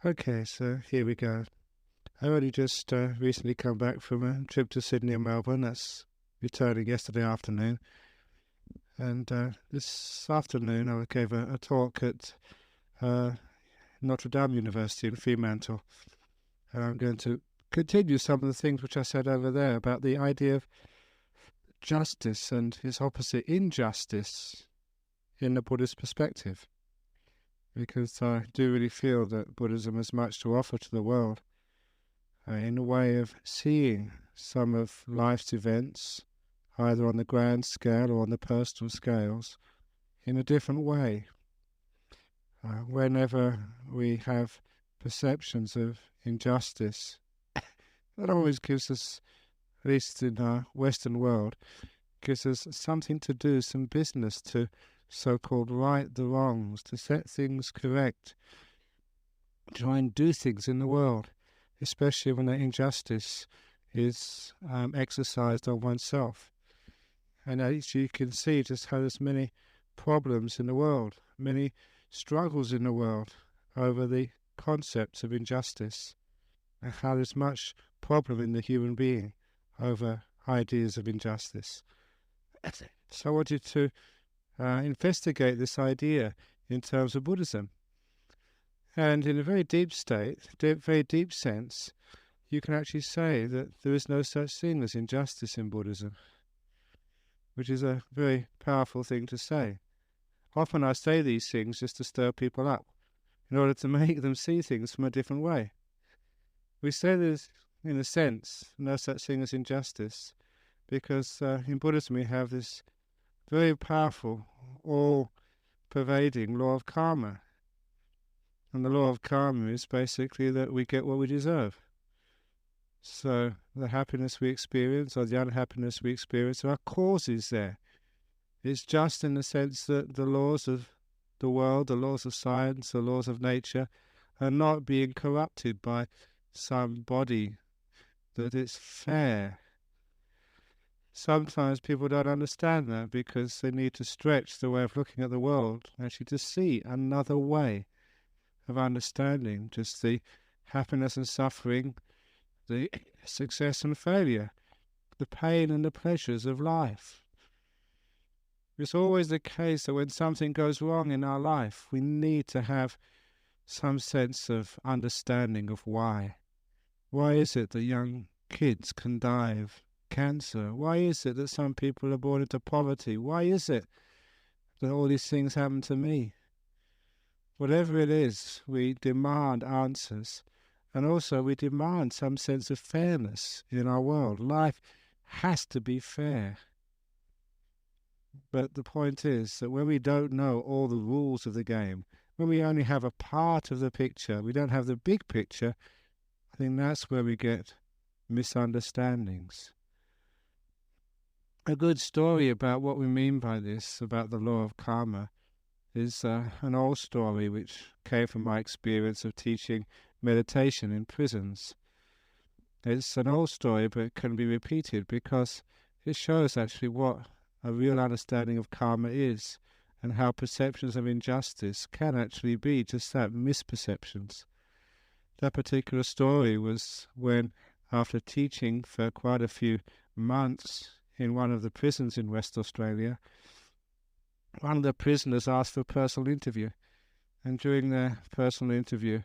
Okay, so here we go. I only just recently come back from a trip to Sydney and Melbourne. That's returning yesterday afternoon. And this afternoon I gave a talk at uh, Notre Dame University in Fremantle. And I'm going to continue some of the things which I said over there about the idea of justice and its opposite, injustice, in the Buddhist perspective. Because I do really feel that Buddhism has much to offer to the world. In a way of seeing some of life's events, either on the grand scale or on the personal scales, in a different way. Whenever we have perceptions of injustice, that always gives us, at least in our Western world, gives us something to do, some business to so-called right the wrongs, to set things correct, try and do things in the world, especially when that injustice is exercised on oneself. And as you can see, just how there's many problems in the world, many struggles in the world over the concepts of injustice, and how there's much problem in the human being over ideas of injustice. So I wanted to investigate this idea in terms of Buddhism. And in a very deep very deep sense, you can actually say that there is no such thing as injustice in Buddhism, which is a very powerful thing to say. Often I say these things just to stir people up, in order to make them see things from a different way. We say there's, in a sense, no such thing as injustice, because in Buddhism we have this very powerful, all-pervading law of karma. And the law of karma is basically that we get what we deserve. So the happiness we experience or the unhappiness we experience, there are causes there. It's just in the sense that the laws of the world, the laws of science, the laws of nature are not being corrupted by some body, that it's fair. Sometimes people don't understand that because they need to stretch the way of looking at the world, actually to see another way of understanding just the happiness and suffering, the success and failure, the pain and the pleasures of life. It's always the case that when something goes wrong in our life, we need to have some sense of understanding of why. Why is it that young kids can die of cancer? Why is it that some people are born into poverty? Why is it that all these things happen to me? Whatever it is, we demand answers, and also we demand some sense of fairness in our world. Life has to be fair. But the point is that when we don't know all the rules of the game, when we only have a part of the picture, we don't have the big picture, I think that's where we get misunderstandings. A good story about what we mean by this, about the law of karma, is an old story which came from my experience of teaching meditation in prisons. It's an old story, but it can be repeated because it shows actually what a real understanding of karma is, and how perceptions of injustice can actually be just that, misperceptions. That particular story was when, after teaching for quite a few months in one of the prisons in West Australia, one of the prisoners asked for a personal interview. And during the personal interview,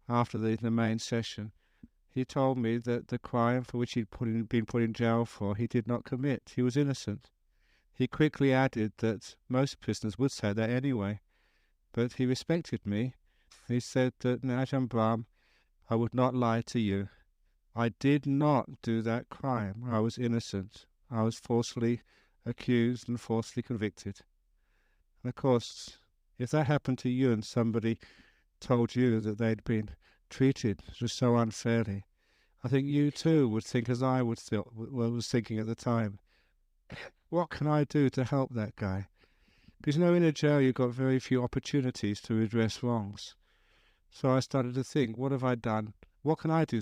after the main session, he told me that the crime for which he'd been put in jail for, he did not commit. He was innocent. He quickly added that most prisoners would say that anyway, but he respected me. He said that, Ajahn Brahm, I would not lie to you. I did not do that crime. I was innocent. I was falsely accused and falsely convicted. And of course, if that happened to you and somebody told you that they'd been treated just so unfairly, I think you too would think as I was thinking at the time, what can I do to help that guy? Because in a jail you've got very few opportunities to redress wrongs. So I started to think, what have I done? What can I do,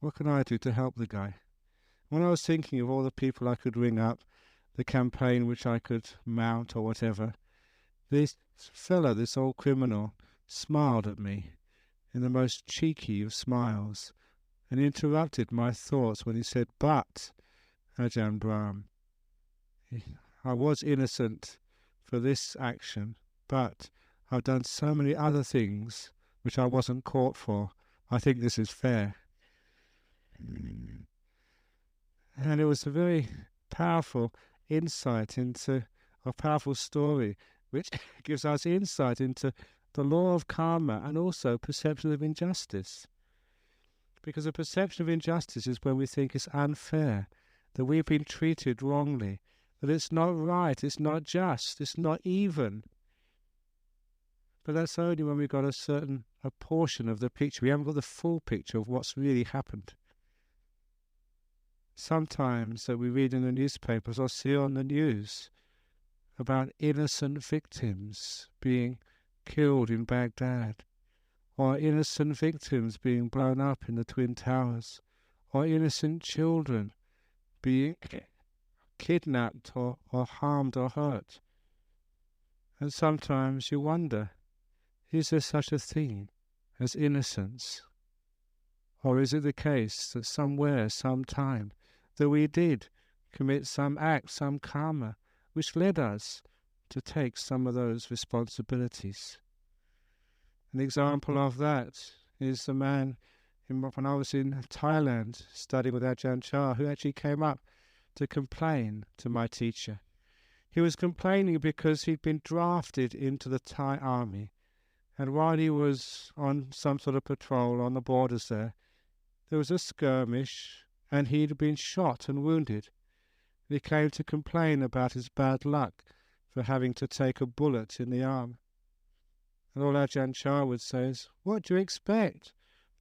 What can I do to help the guy? When I was thinking of all the people I could ring up, the campaign which I could mount or whatever, this fella, this old criminal, smiled at me. in the most cheeky of smiles, and interrupted my thoughts when he said, "But, Ajahn Brahm, I was innocent for this action, but I've done so many other things which I wasn't caught for. I think this is fair." And it was a very powerful insight into a powerful story which gives us insight into the law of karma and also perception of injustice. Because a perception of injustice is when we think it's unfair, that we've been treated wrongly, that it's not right, it's not just, it's not even. But that's only when we've got a portion of the picture. We haven't got the full picture of what's really happened. Sometimes that we read in the newspapers or see on the news about innocent victims being killed in Baghdad, or innocent victims being blown up in the Twin Towers, or innocent children being kidnapped or harmed or hurt. And sometimes you wonder, is there such a thing as innocence? Or is it the case that somewhere, sometime, that we did commit some act, some karma, which led us to take some of those responsibilities? An example of that is the man when I was in Thailand studying with Ajahn Chah, who actually came up to complain to my teacher. He was complaining because he'd been drafted into the Thai army, and while he was on some sort of patrol on the borders there was a skirmish, and he'd been shot and wounded. And he came to complain about his bad luck for having to take a bullet in the arm. And all Ajahn Chah would say is, "What do you expect?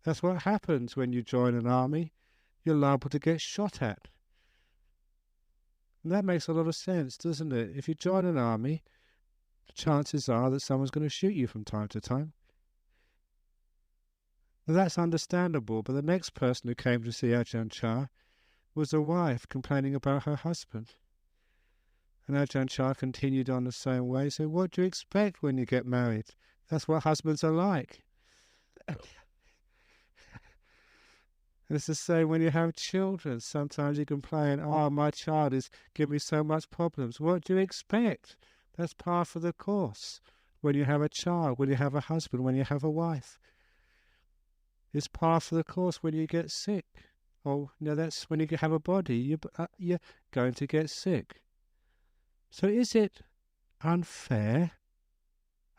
That's what happens when you join an army. You're liable to get shot at." And that makes a lot of sense, doesn't it? If you join an army, chances are that someone's going to shoot you from time to time. Now that's understandable, but the next person who came to see Ajahn Chah was a wife complaining about her husband. And Ajahn Chah continued on the same way. He said, "What do you expect when you get married? That's what husbands are like." And it's the same when you have children. Sometimes you complain, "Oh, my child is giving me so much problems." What do you expect? That's part of the course. When you have a child, when you have a husband, when you have a wife. It's part of the course when you get sick. Or, that's when you have a body, you're going to get sick. So is it unfair,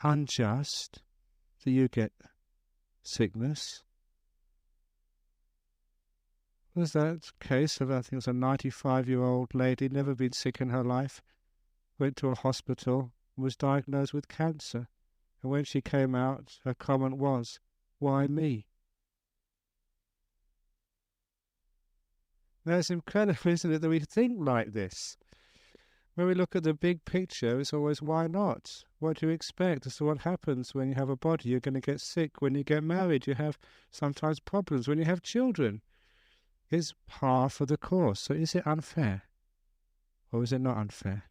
unjust that you get sickness? Was that case of, I think it was a 95-year-old lady, never been sick in her life, went to a hospital, was diagnosed with cancer. And when she came out, her comment was, "Why me?" Now it's incredible, isn't it, that we think like this. When we look at the big picture, it's always, why not? What do you expect? This is what happens when you have a body. You're going to get sick. When you get married, you have sometimes problems. When you have children, it's par for the course. So is it unfair? Or is it not unfair?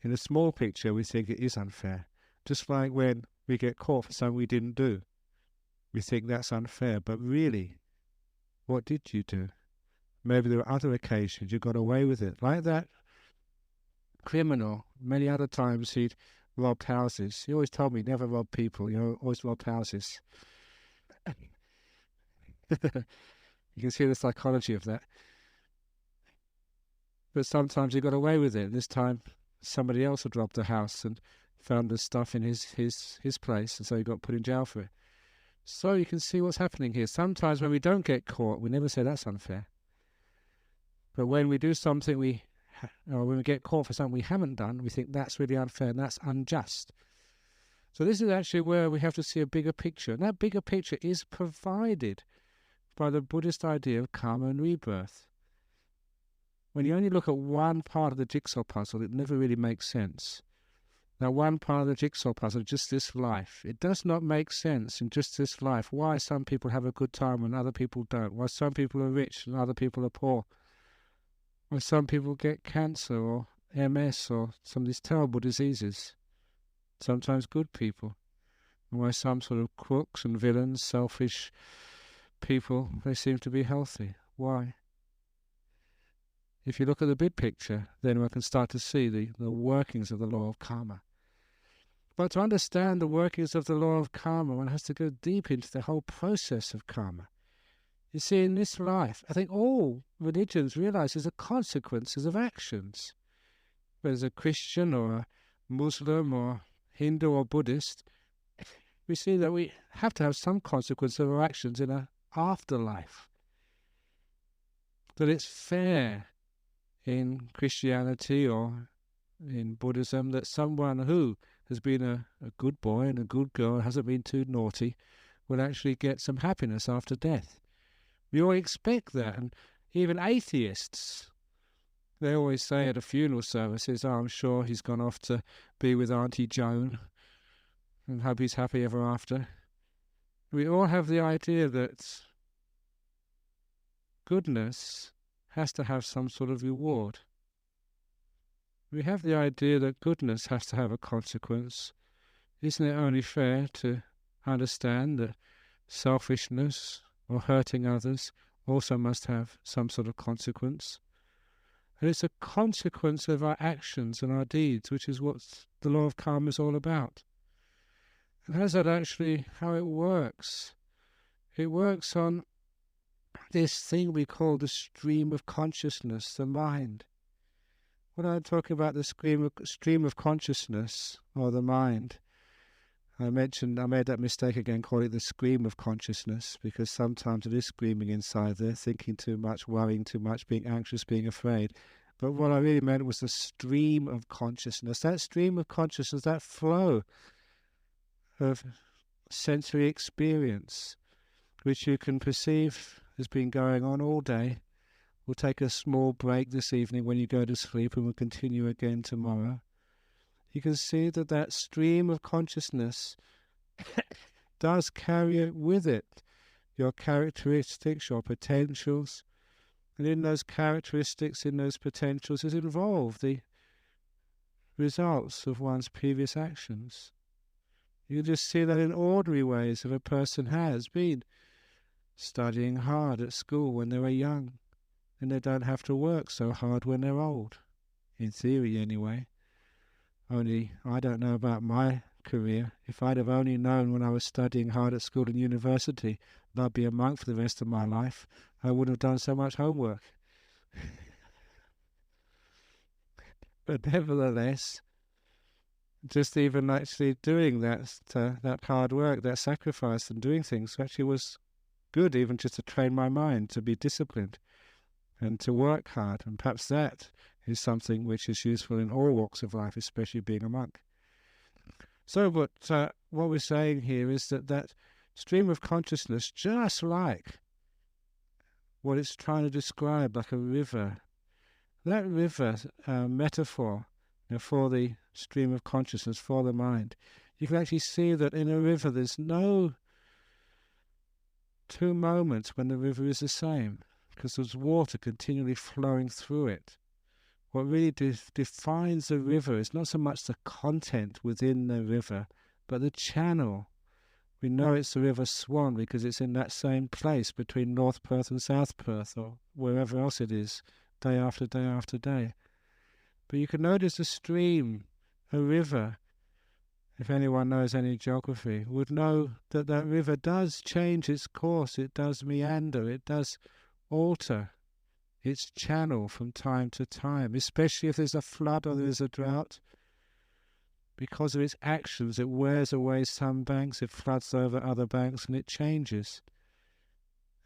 In the small picture, we think it is unfair. Just like when we get caught for something we didn't do. We think that's unfair. But really, what did you do? Maybe there were other occasions you got away with it. Like that criminal, many other times he'd robbed houses. He always told me, never rob people, always rob houses. You can see the psychology of that. But sometimes he got away with it. This time somebody else had robbed the house and found the stuff in his place, and so he got put in jail for it. So you can see what's happening here. Sometimes when we don't get caught, we never say that's unfair. But when we do something or when we get caught for something we haven't done, we think that's really unfair and that's unjust. So this is actually where we have to see a bigger picture. And that bigger picture is provided by the Buddhist idea of karma and rebirth. When you only look at one part of the jigsaw puzzle, it never really makes sense. Now, one part of the jigsaw puzzle, just this life, it does not make sense in just this life why some people have a good time and other people don't, why some people are rich and other people are poor, why some people get cancer or MS or some of these terrible diseases, sometimes good people. And why some sort of crooks and villains, selfish people, they seem to be healthy. Why? If you look at the big picture, then we can start to see the workings of the law of karma. But to understand the workings of the law of karma, one has to go deep into the whole process of karma. You see, in this life, I think all religions realize there's the consequences of actions. Whether it's a Christian or a Muslim or Hindu or Buddhist, we see that we have to have some consequence of our actions in an afterlife. That it's fair in Christianity or in Buddhism that someone who has been a good boy and a good girl, hasn't been too naughty, will actually get some happiness after death. We all expect that, and even atheists, they always say at a funeral services, I'm sure he's gone off to be with Auntie Joan and hope he's happy ever after. We all have the idea that goodness has to have some sort of reward. We have the idea that goodness has to have a consequence. Isn't it only fair to understand that selfishness or hurting others also must have some sort of consequence? And it's a consequence of our actions and our deeds, which is what the law of karma is all about. And how's that actually, how it works? It works on this thing we call the stream of consciousness, the mind. When I'm talking about the stream of consciousness, or the mind, I made that mistake again, calling it the scream of consciousness, because sometimes it is screaming inside there, thinking too much, worrying too much, being anxious, being afraid. But what I really meant was the stream of consciousness. That stream of consciousness, that flow of sensory experience, which you can perceive has been going on all day. We'll take a small break this evening when you go to sleep, and we'll continue again tomorrow. You can see that that stream of consciousness does carry with it your characteristics, your potentials, and in those characteristics, in those potentials, is involved the results of one's previous actions. You can just see that in ordinary ways. If a person has been studying hard at school when they were young, then they don't have to work so hard when they're old, in theory anyway. Only, I don't know about my career. If I'd have only known when I was studying hard at school and university that I'd be a monk for the rest of my life, I wouldn't have done so much homework. But nevertheless, just even actually doing that hard work, that sacrifice and doing things actually was good, even just to train my mind to be disciplined and to work hard. And perhaps that is something which is useful in all walks of life, especially being a monk. So what we're saying here is that stream of consciousness, just like what it's trying to describe, like a river, that river metaphor for the stream of consciousness, for the mind, you can actually see that in a river there's no two moments when the river is the same, because there's water continually flowing through it. What really defines the river is not so much the content within the river, but the channel. We know it's the River Swan because it's in that same place between North Perth and South Perth, or wherever else it is, day after day after day. But you can notice a stream, a river. If anyone knows any geography, would know that that river does change its course, it does meander, it does alter its channel from time to time, especially if there's a flood or there's a drought. Because of its actions, it wears away some banks, it floods over other banks, and it changes.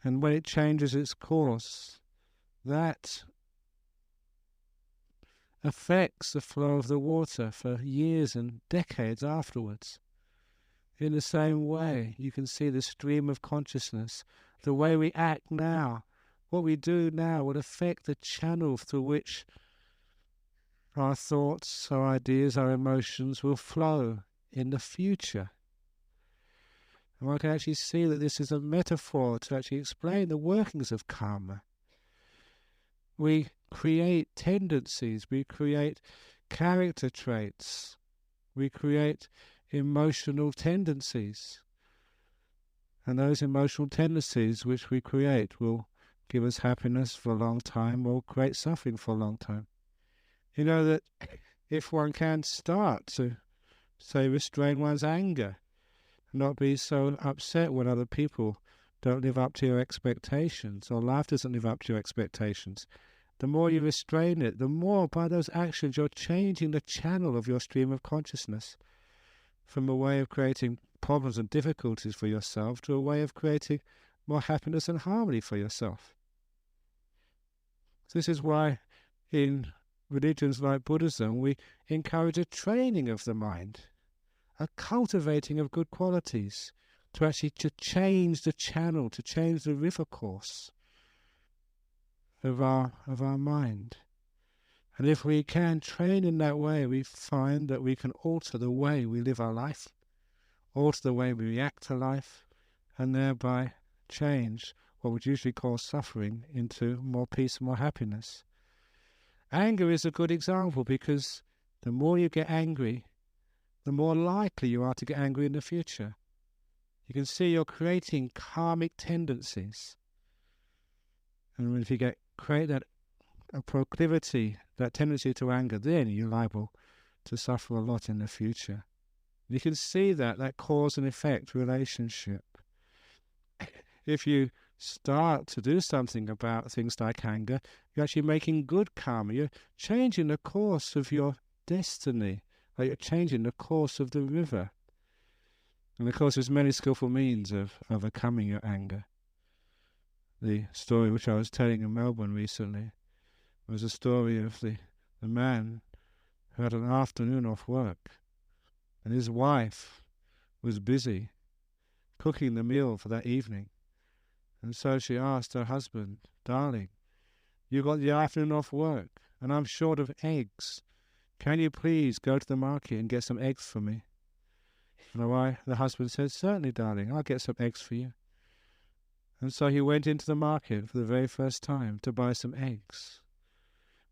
And when it changes its course, that affects the flow of the water for years and decades afterwards. In the same way, you can see the stream of consciousness. The way we act now, what we do now, will affect the channel through which our thoughts, our ideas, our emotions will flow in the future. And one can actually see that this is a metaphor to actually explain the workings of karma. We create tendencies, we create character traits, we create emotional tendencies. And those emotional tendencies which we create will give us happiness for a long time or create suffering for a long time. You know that if one can start to, say, restrain one's anger, not be so upset when other people don't live up to your expectations or life doesn't live up to your expectations, the more you restrain it, the more by those actions you're changing the channel of your stream of consciousness from a way of creating problems and difficulties for yourself to a way of creating more happiness and harmony for yourself. This is why in religions like Buddhism we encourage a training of the mind, a cultivating of good qualities, to actually to change the channel, to change the river course of our mind. And if we can train in that way, we find that we can alter the way we live our life, alter the way we react to life, and thereby change what we usually call suffering into more peace and more happiness. Anger is a good example because the more you get angry, the more likely you are to get angry in the future. You can see you're creating karmic tendencies. And if you create that a proclivity, that tendency to anger, then you're liable to suffer a lot in the future. You can see that cause and effect relationship. If you start to do something about things like anger, you're actually making good karma. You're changing the course of your destiny. Like you're changing the course of the river. And of course there's many skillful means of overcoming your anger. The story which I was telling in Melbourne recently was a story of the man who had an afternoon off work, and his wife was busy cooking the meal for that evening. And so she asked her husband, "Darling, you got the afternoon off work, and I'm short of eggs. Can you please go to the market and get some eggs for me?" And the husband said, "Certainly, darling, I'll get some eggs for you." And so he went into the market for the very first time to buy some eggs.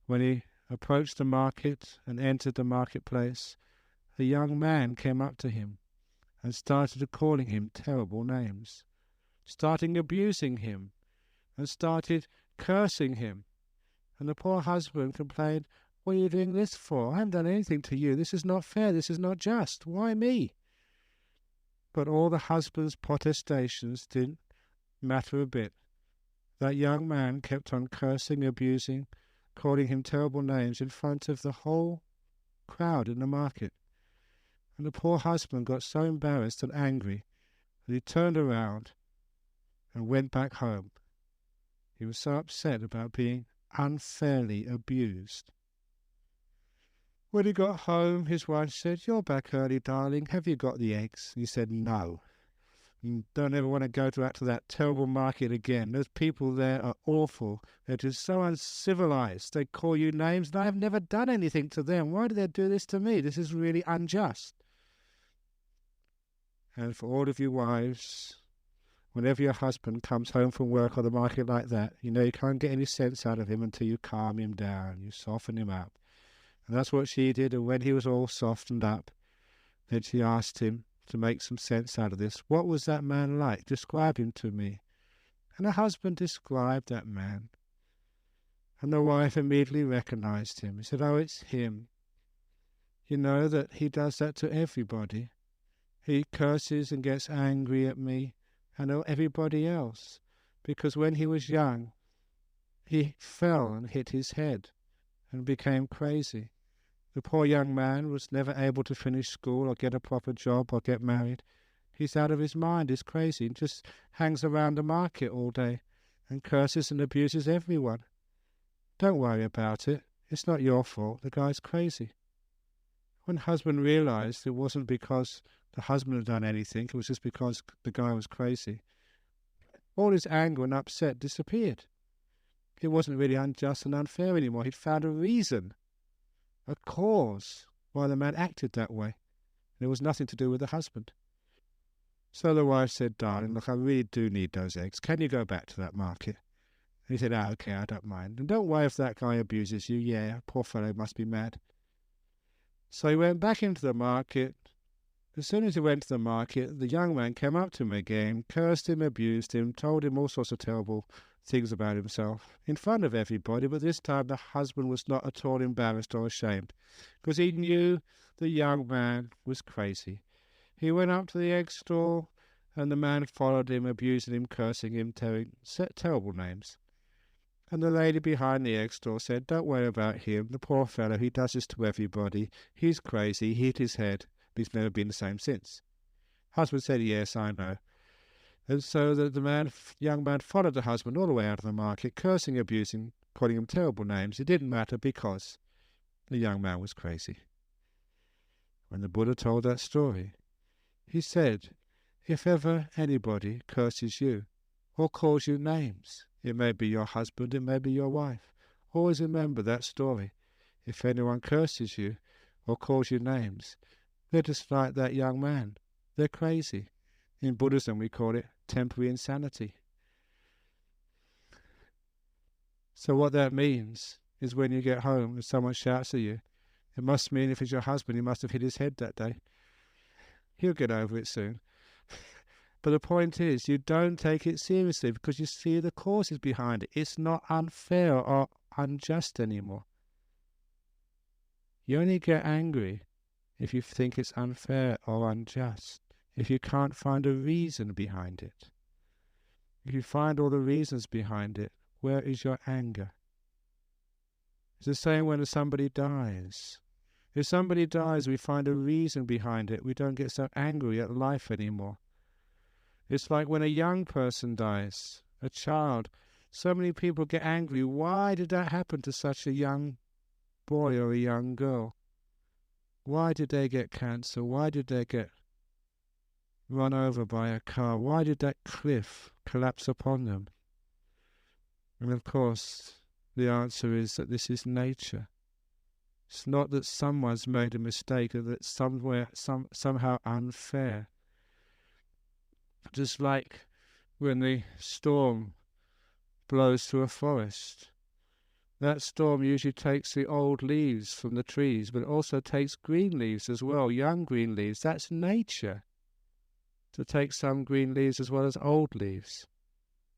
When he approached the market and entered the marketplace, a young man came up to him and started calling him terrible names, starting abusing him, and started cursing him. And the poor husband complained, "What are you doing this for? I haven't done anything to you. This is not fair. This is not just. Why me?" But all the husband's protestations didn't matter a bit. That young man kept on cursing, abusing, calling him terrible names in front of the whole crowd in the market. And the poor husband got so embarrassed and angry that he turned around and went back home. He was so upset about being unfairly abused. When he got home, his wife said, "You're back early, darling. Have you got the eggs?" He said, "No. Don't ever want to go to that terrible market again. Those people there are awful. They're just so uncivilized. They call you names, and I have never done anything to them. Why do they do this to me? This is really unjust." And for all of you wives, whenever your husband comes home from work or the market like that, you know you can't get any sense out of him until you calm him down, you soften him up. And that's what she did, and when he was all softened up, then she asked him to make some sense out of this. "What was that man like? Describe him to me." And the husband described that man. And the wife immediately recognized him. He said, "Oh, it's him. You know that he does that to everybody. He curses and gets angry at me and everybody else, because when he was young, he fell and hit his head and became crazy. The poor young man was never able to finish school or get a proper job or get married. He's out of his mind, he's crazy, and just hangs around the market all day and curses and abuses everyone. Don't worry about it. It's not your fault. The guy's crazy." When the husband realized it wasn't because the husband had done anything, it was just because the guy was crazy, all his anger and upset disappeared. It wasn't really unjust and unfair anymore. He'd found a reason, a cause why the man acted that way. And it was nothing to do with the husband. So the wife said, "Darling, look, I really do need those eggs. Can you go back to that market?" And he said, "Okay, I don't mind. And don't worry if that guy abuses you. Yeah, poor fellow must be mad." So he went back into the market, As soon as he went to the market, the young man came up to him again, cursed him, abused him, told him all sorts of terrible things about himself, in front of everybody, but this time the husband was not at all embarrassed or ashamed, because he knew the young man was crazy. He went up to the egg stall, and the man followed him, abusing him, cursing him, terrible names. And the lady behind the egg stall said, "Don't worry about him, the poor fellow, he does this to everybody. He's crazy, he hit his head. He's never been the same since." Husband said, "Yes, I know." And so the young man followed the husband all the way out of the market, cursing, abusing, calling him terrible names. It didn't matter because the young man was crazy. When the Buddha told that story, he said, if ever anybody curses you or calls you names, it may be your husband, it may be your wife, always remember that story. If anyone curses you or calls you names, they're just like that young man. They're crazy. In Buddhism, we call it temporary insanity. So what that means is when you get home and someone shouts at you, it must mean if it's your husband, he must have hit his head that day. He'll get over it soon. But the point is, you don't take it seriously because you see the causes behind it. It's not unfair or unjust anymore. You only get angry if you think it's unfair or unjust, if you can't find a reason behind it. If you find all the reasons behind it, where is your anger? It's the same when somebody dies. If somebody dies, we find a reason behind it. We don't get so angry at life anymore. It's like when a young person dies, a child. So many people get angry. Why did that happen to such a young boy or a young girl? Why did they get cancer? Why did they get run over by a car? Why did that cliff collapse upon them? And of course, the answer is that this is nature. It's not that someone's made a mistake or that somehow unfair. Just like when the storm blows through a forest. That storm usually takes the old leaves from the trees, but it also takes green leaves as well, young green leaves. That's nature, to take some green leaves as well as old leaves.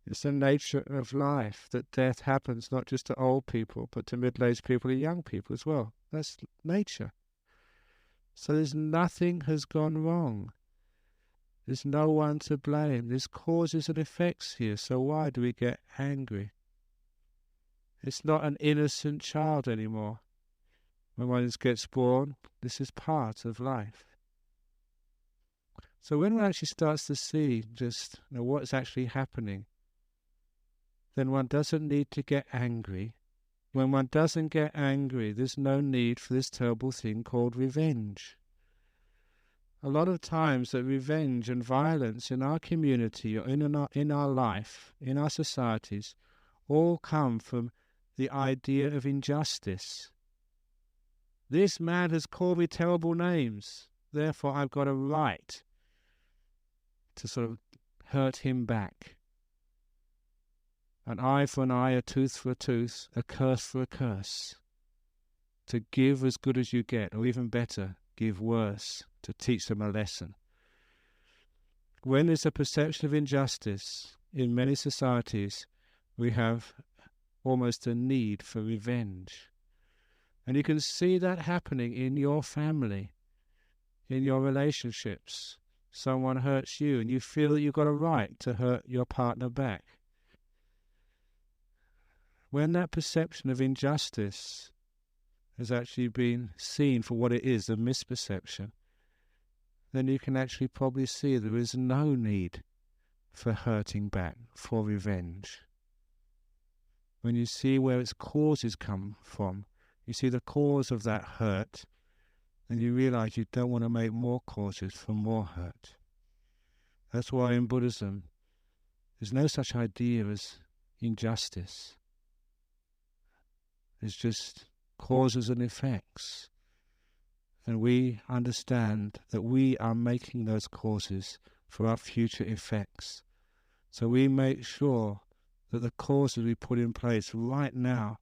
It's the nature of life that death happens not just to old people, but to middle-aged people and young people as well. That's nature. So nothing has gone wrong. There's no one to blame. There's causes and effects here, so why do we get angry? It's not an innocent child anymore. When one gets born, this is part of life. So when one actually starts to see just what's actually happening, then one doesn't need to get angry. When one doesn't get angry, there's no need for this terrible thing called revenge. A lot of times that revenge and violence in our community or in our life, in our societies, all come from the idea of injustice. This man has called me terrible names, therefore I've got a right to sort of hurt him back. An eye for an eye, a tooth for a tooth, a curse for a curse. To give as good as you get, or even better, give worse, to teach them a lesson. When there's a perception of injustice in many societies, we have almost a need for revenge. And you can see that happening in your family, in your relationships. Someone hurts you and you feel that you've got a right to hurt your partner back. When that perception of injustice has actually been seen for what it is, a misperception, then you can actually probably see there is no need for hurting back, for revenge. When you see where its causes come from, you see the cause of that hurt, and you realize you don't want to make more causes for more hurt. That's why in Buddhism, there's no such idea as injustice. It's just causes and effects. And we understand that we are making those causes for our future effects. So we make sure that the causes we put in place right now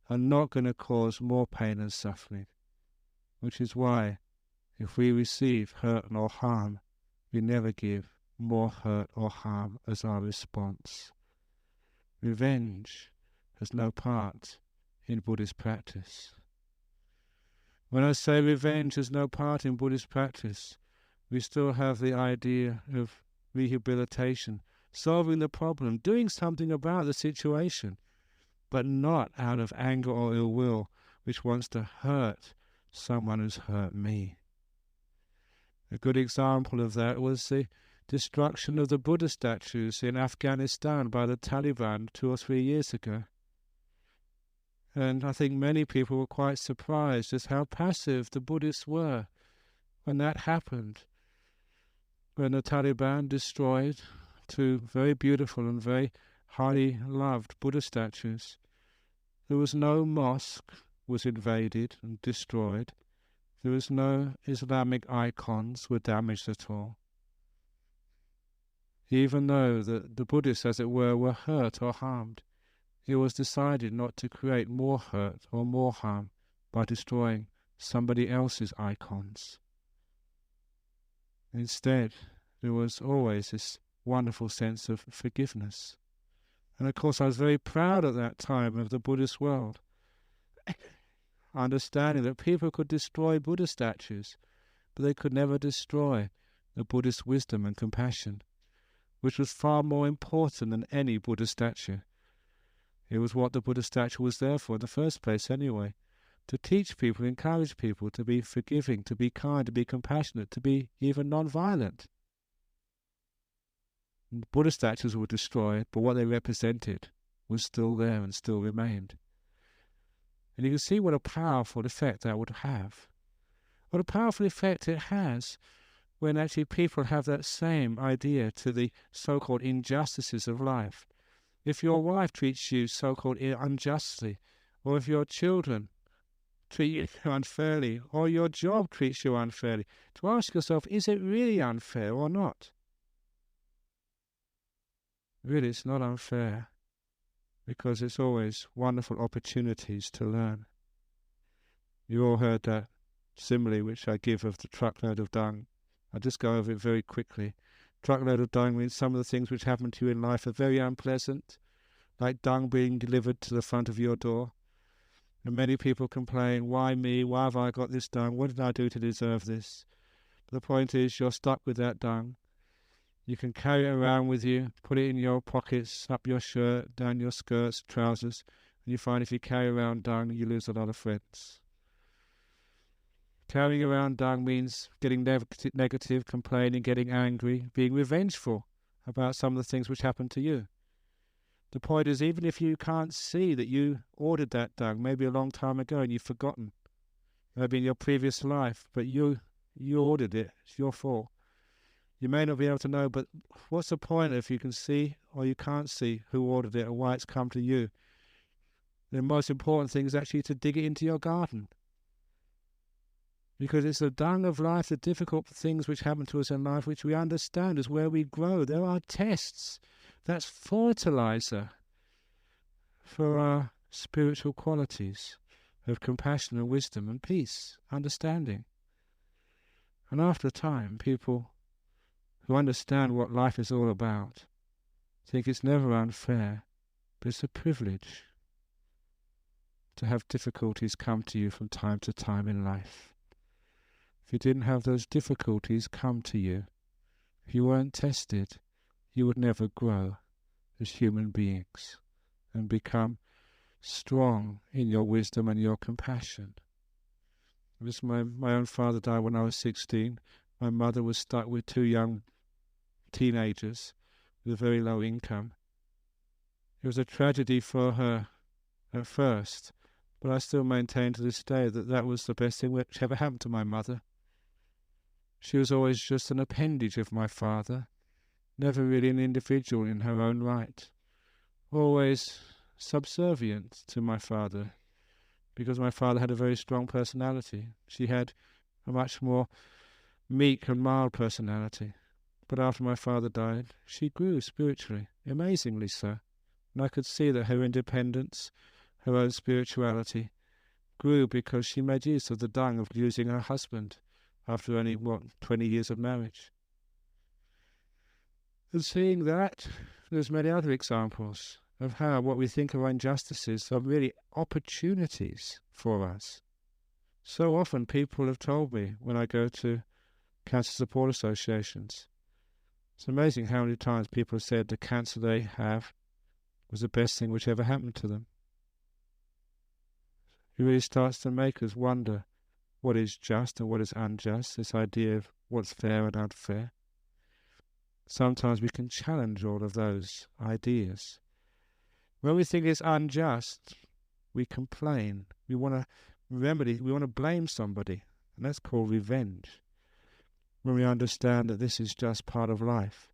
are not going to cause more pain and suffering. Which is why If we receive hurt or harm, we never give more hurt or harm as our response. Revenge has no part in Buddhist practice. When I say revenge has no part in Buddhist practice, we still have the idea of rehabilitation, solving the problem, doing something about the situation, but not out of anger or ill will, which wants to hurt someone who's hurt me. A good example of that was the destruction of the Buddha statues in Afghanistan by the Taliban 2 or 3 years ago. And I think many people were quite surprised as how passive the Buddhists were when that happened. When the Taliban destroyed 2 very beautiful and very highly loved Buddha statues, there was no mosque was invaded and destroyed. There was no Islamic icons were damaged at all. Even though the Buddhists, as it were hurt or harmed, it was decided not to create more hurt or more harm by destroying somebody else's icons. Instead, there was always this wonderful sense of forgiveness. And of course I was very proud at that time of the Buddhist world, understanding that people could destroy Buddha statues, but they could never destroy the Buddhist wisdom and compassion, which was far more important than any Buddha statue. It was what the Buddha statue was there for in the first place anyway, to teach people, encourage people to be forgiving, to be kind, to be compassionate, to be even non-violent. And Buddha statues were destroyed, but what they represented was still there and still remained. And you can see what a powerful effect that would have. What a powerful effect it has when actually people have that same idea to the so-called injustices of life. If your wife treats you so-called unjustly, or if your children treat you unfairly, or your job treats you unfairly, to ask yourself, is it really unfair or not? Really, it's not unfair, because it's always wonderful opportunities to learn. You all heard that simile which I give of the truckload of dung. I'll just go over it very quickly. Truckload of dung means some of the things which happen to you in life are very unpleasant, like dung being delivered to the front of your door. And many people complain, why me? Why have I got this dung? What did I do to deserve this? But the point is, you're stuck with that dung. You can carry it around with you, put it in your pockets, up your shirt, down your skirts, trousers, and you find if you carry around dung, you lose a lot of friends. Carrying around dung means getting negative, complaining, getting angry, being revengeful about some of the things which happen to you. The point is, even if you can't see that you ordered that dung, maybe a long time ago and you've forgotten, maybe in your previous life, but you ordered it, it's your fault. You may not be able to know, but what's the point if you can see or you can't see who ordered it or why it's come to you? The most important thing is actually to dig it into your garden. Because it's the dung of life, the difficult things which happen to us in life, which we understand is where we grow. There are tests. That's fertilizer for our spiritual qualities of compassion and wisdom and peace, understanding. And after a time, people who understand what life is all about think it's never unfair, but it's a privilege to have difficulties come to you from time to time in life. If you didn't have those difficulties come to you, if you weren't tested, you would never grow as human beings and become strong in your wisdom and your compassion. My own father died when I was 16. My mother was stuck with 2 young teenagers with a very low income. It was a tragedy for her at first, but I still maintain to this day that that was the best thing which ever happened to my mother. She was always just an appendage of my father, never really an individual in her own right, always subservient to my father, because my father had a very strong personality. She had a much more meek and mild personality. But after my father died, she grew spiritually, amazingly so. And I could see that her independence, her own spirituality, grew because she made use of the dung of losing her husband after only, 20 years of marriage. And seeing that, there's many other examples of how what we think are injustices are really opportunities for us. So often people have told me when I go to cancer support associations, it's amazing how many times people have said the cancer they have was the best thing which ever happened to them. It really starts to make us wonder what is just and what is unjust, this idea of what's fair and unfair. Sometimes we can challenge all of those ideas. When we think it's unjust, we complain. We want to remedy, we want to blame somebody, and that's called revenge. When we understand that this is just part of life,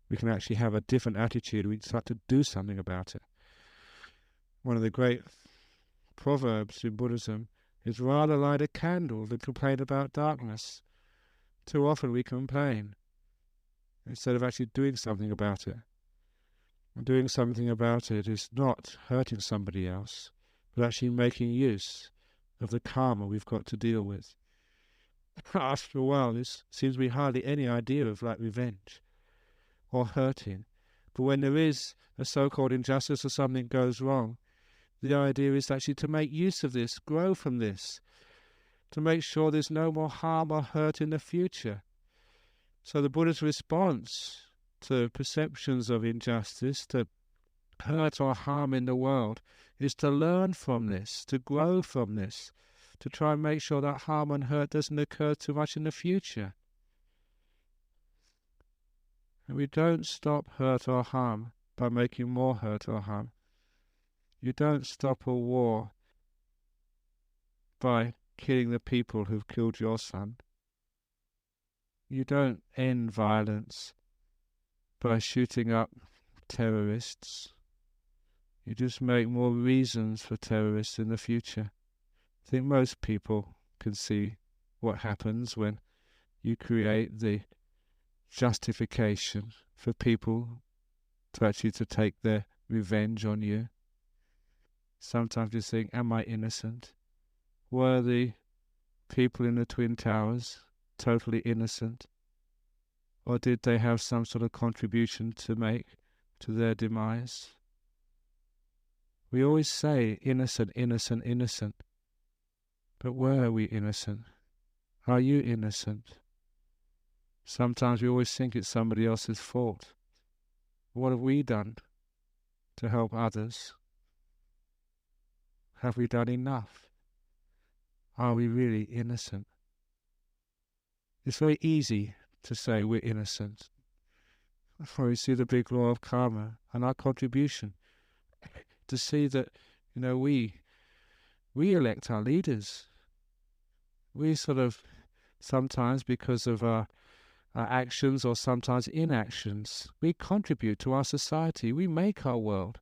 we can actually have a different attitude. We start to do something about it. One of the great proverbs in Buddhism is rather light a candle than complain about darkness. Too often we complain instead of actually doing something about it. And doing something about it is not hurting somebody else, but actually making use of the karma we've got to deal with. After a while, there seems to be hardly any idea of revenge or hurting. But when there is a so-called injustice or something goes wrong, the idea is actually to make use of this, grow from this, to make sure there's no more harm or hurt in the future. So the Buddha's response to perceptions of injustice, to hurt or harm in the world, is to learn from this, to grow from this, to try and make sure that harm and hurt doesn't occur too much in the future. And we don't stop hurt or harm by making more hurt or harm. You don't stop a war by killing the people who've killed your son. You don't end violence by shooting up terrorists. You just make more reasons for terrorists in the future. I think most people can see what happens when you create the justification for people to take their revenge on you. Sometimes you think, am I innocent? Were the people in the Twin Towers totally innocent? Or did they have some sort of contribution to make to their demise? We always say innocent, innocent, innocent. But were we innocent? Are you innocent? Sometimes we always think it's somebody else's fault. What have we done to help others? Have we done enough? Are we really innocent? It's very easy to say we're innocent. We see the big law of karma and our contribution. To see that, we elect our leaders. We sometimes because of our actions or sometimes inactions, we contribute to our society. We make our world.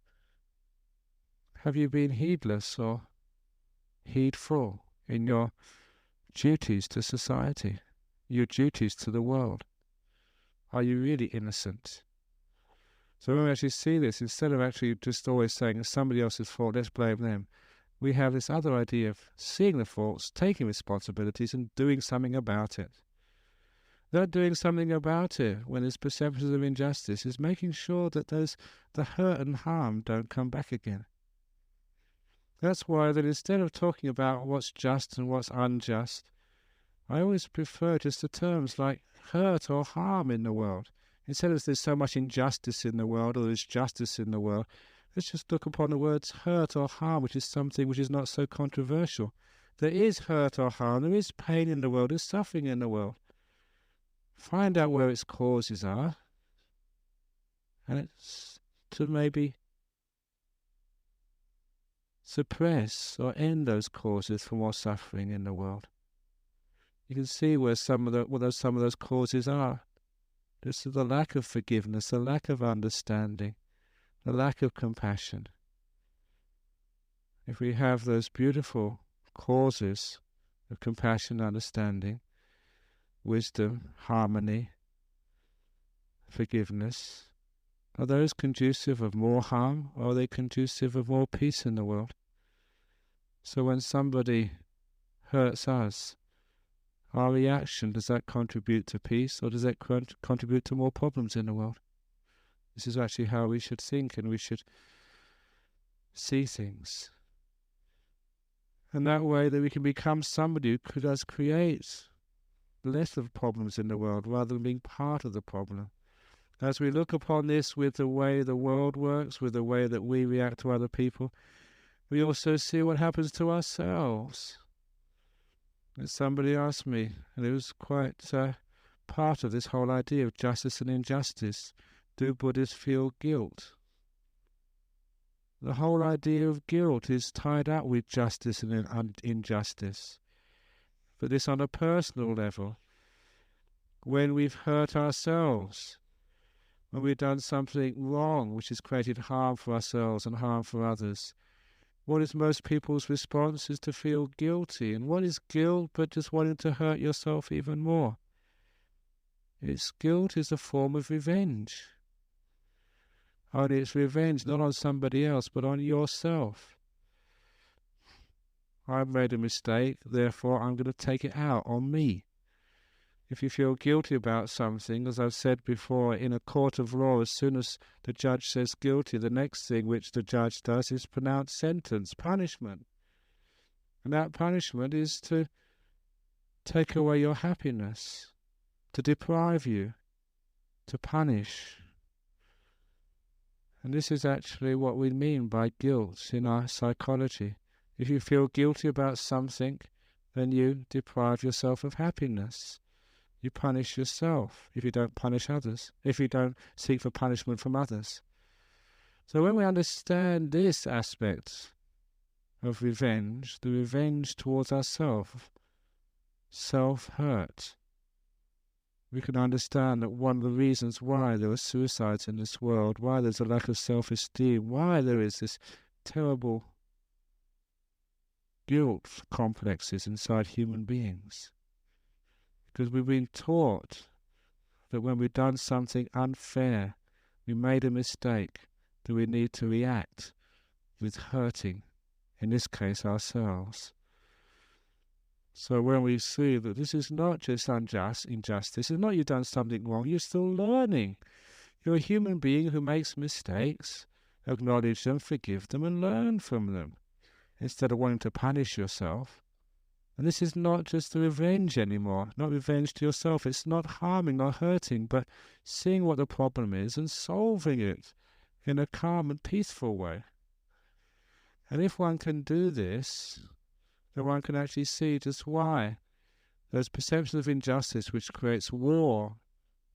Have you been heedless or heedful in your duties to society, your duties to the world? Are you really innocent? So when we actually see this, instead of actually just always saying it's somebody else's fault, let's blame them, we have this other idea of seeing the faults, taking responsibilities and doing something about it. That doing something about it when there's perceptions of injustice is making sure that the hurt and harm don't come back again. That's why that instead of talking about what's just and what's unjust, I always prefer just the terms like hurt or harm in the world. Instead of there's so much injustice in the world or there's justice in the world, let's just look upon the words hurt or harm, which is something which is not so controversial. There is hurt or harm, there is pain in the world, there's suffering in the world. Find out where its causes are, and it's to maybe suppress or end those causes for more suffering in the world. You can see where some of those causes are. This is the lack of forgiveness, the lack of understanding, the lack of compassion. If we have those beautiful causes of compassion, understanding, wisdom, harmony, forgiveness, are those conducive of more harm, or are they conducive of more peace in the world? So when somebody hurts us, our reaction, does that contribute to peace, or does that contribute to more problems in the world? This is actually how we should think and we should see things. And that way that we can become somebody who does create less of problems in the world rather than being part of the problem. As we look upon this with the way the world works, with the way that we react to other people, we also see what happens to ourselves. And somebody asked me, and it was quite part of this whole idea of justice and injustice. Do Buddhists feel guilt? The whole idea of guilt is tied up with justice and injustice. But this on a personal level, when we've hurt ourselves, when we've done something wrong which has created harm for ourselves and harm for others, what is most people's response is to feel guilty. And what is guilt but just wanting to hurt yourself even more? Guilt is a form of revenge. Only it's revenge not on somebody else but on yourself. I've made a mistake, therefore I'm going to take it out on me. If you feel guilty about something, as I've said before, in a court of law, as soon as the judge says guilty, the next thing which the judge does is pronounce sentence, punishment. And that punishment is to take away your happiness, to deprive you, to punish. And this is actually what we mean by guilt in our psychology. If you feel guilty about something, then you deprive yourself of happiness. You punish yourself if you don't punish others, if you don't seek for punishment from others. So when we understand this aspect of revenge, the revenge towards ourselves, self-hurt, we can understand that one of the reasons why there are suicides in this world, why there's a lack of self-esteem, why there is this terrible guilt complexes inside human beings. Because we've been taught that when we've done something unfair, we made a mistake, that we need to react with hurting, in this case ourselves. So when we see that this is not just injustice, it's not you've done something wrong, you're still learning. You're a human being who makes mistakes. Acknowledge them, forgive them, and learn from them, instead of wanting to punish yourself. And this is not just the revenge anymore, not revenge to yourself. It's not harming or hurting, but seeing what the problem is and solving it in a calm and peaceful way. And if one can do this, then one can actually see just why those perceptions of injustice which creates war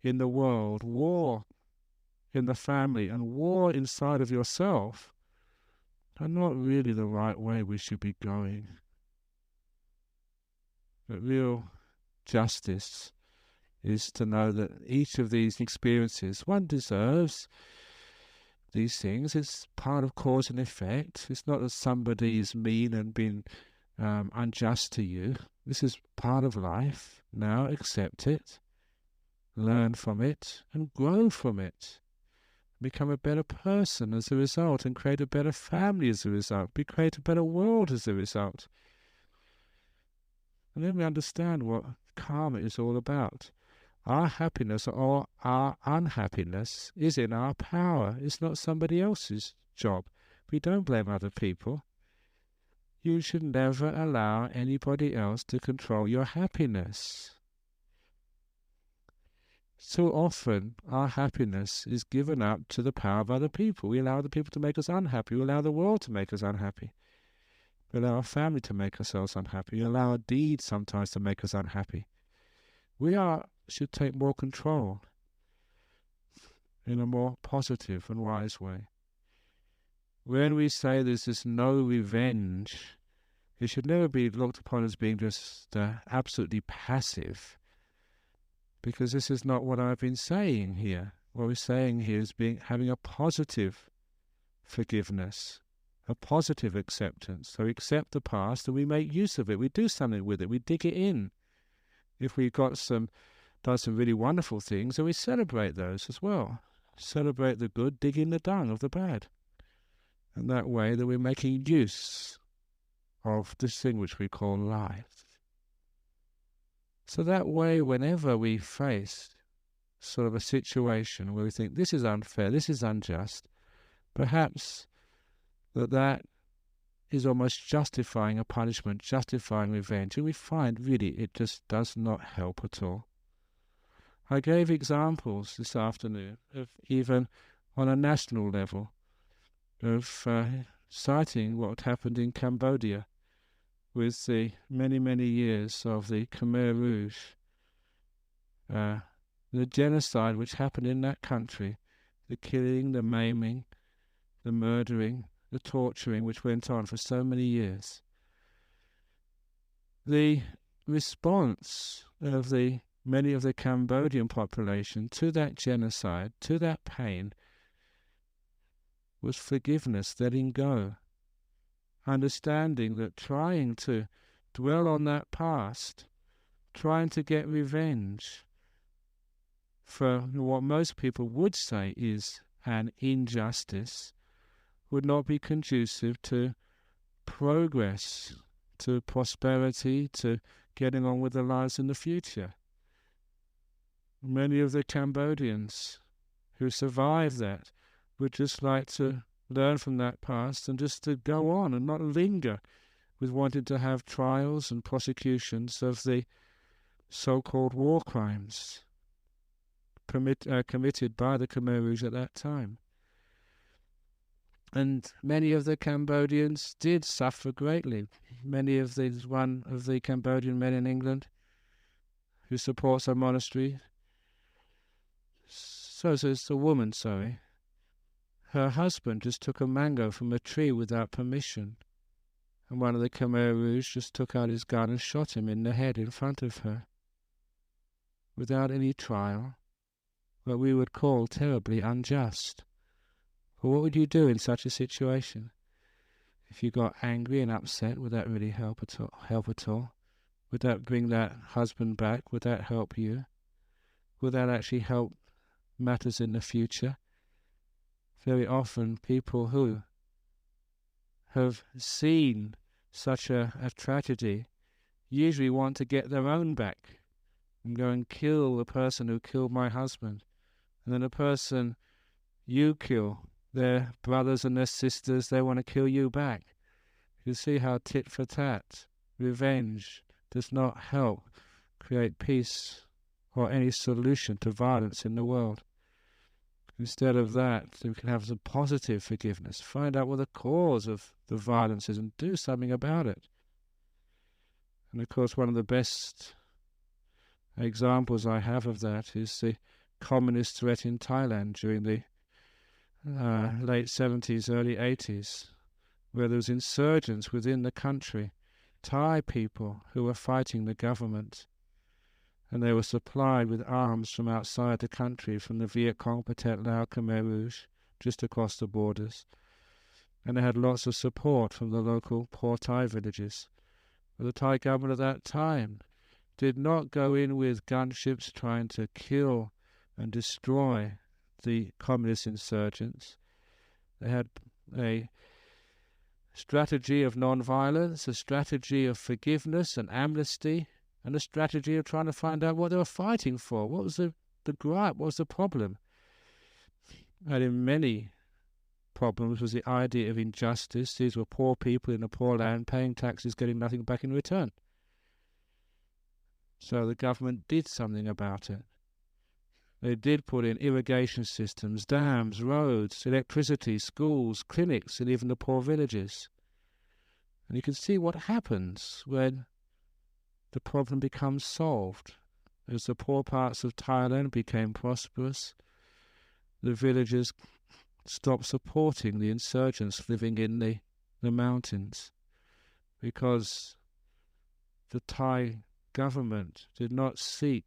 in the world, war in the family, and war inside of yourself are not really the right way we should be going. But real justice is to know that each of these experiences, one deserves these things. It's part of cause and effect. It's not that somebody is mean and been unjust to you. This is part of life. Now accept it, learn from it, and grow from it. Become a better person as a result, and create a better family as a result. Create a better world as a result. And then we understand what karma is all about. Our happiness or our unhappiness is in our power. It's not somebody else's job. We don't blame other people. You should never allow anybody else to control your happiness. So often our happiness is given up to the power of other people. We allow other people to make us unhappy. We allow the world to make us unhappy. We allow our family to make ourselves unhappy. We allow our deeds sometimes to make us unhappy. We should take more control in a more positive and wise way. When we say there's this no revenge, it should never be looked upon as being just absolutely passive, because this is not what I've been saying here. What we're saying here is having a positive forgiveness, a positive acceptance. So we accept the past and we make use of it. We do something with it. We dig it in. If we've done some really wonderful things, then we celebrate those as well. Celebrate the good, dig in the dung of the bad. And that way that we're making use of this thing which we call life. So that way, whenever we face sort of a situation where we think this is unfair, this is unjust, perhaps that is almost justifying a punishment, justifying revenge, and we find really it just does not help at all. I gave examples this afternoon of even on a national level of citing what happened in Cambodia with the many years of the Khmer Rouge, the genocide which happened in that country, the killing, the maiming, the murdering, the torturing which went on for so many years. The response of many of the Cambodian population to that genocide, to that pain, was forgiveness, letting go, understanding that trying to dwell on that past, trying to get revenge for what most people would say is an injustice, would not be conducive to progress, to prosperity, to getting on with their lives in the future. Many of the Cambodians who survived that would just like to learn from that past and just to go on and not linger with wanting to have trials and prosecutions of the so-called war crimes committed by the Khmer Rouge at that time. And many of the Cambodians did suffer greatly. One of the Cambodian men in England who supports a monastery, it's a woman, her husband just took a mango from a tree without permission, and one of the Khmer Rouge just took out his gun and shot him in the head in front of her, without any trial, what we would call terribly unjust. But what would you do in such a situation? If you got angry and upset, would that really help at all? Would that bring that husband back? Would that help you? Would that actually help matters in the future? Very often people who have seen such a tragedy usually want to get their own back and go and kill the person who killed my husband. And then the person you kill, their brothers and their sisters, they want to kill you back. You see how tit for tat, revenge, does not help create peace or any solution to violence in the world. Instead of that, we can have some positive forgiveness, find out what the cause of the violence is and do something about it. And of course, one of the best examples I have of that is the communist threat in Thailand during the late 70s, early 80s, where there was insurgents within the country, Thai people who were fighting the government, and they were supplied with arms from outside the country, from the Viet Cong, Pathet Lao, Khmer Rouge, just across the borders. And they had lots of support from the local poor Thai villages. But the Thai government at that time did not go in with gunships trying to kill and destroy the communist insurgents. They had a strategy of non-violence, a strategy of forgiveness and amnesty, and a strategy of trying to find out what they were fighting for. What was the gripe? What was the problem? And in many problems was the idea of injustice. These were poor people in a poor land paying taxes, getting nothing back in return. So the government did something about it. They did put in irrigation systems, dams, roads, electricity, schools, clinics, and even the poor villages. And you can see what happens when the problem becomes solved. As the poor parts of Thailand became prosperous, the villagers stopped supporting the insurgents living in the mountains, because the Thai government did not seek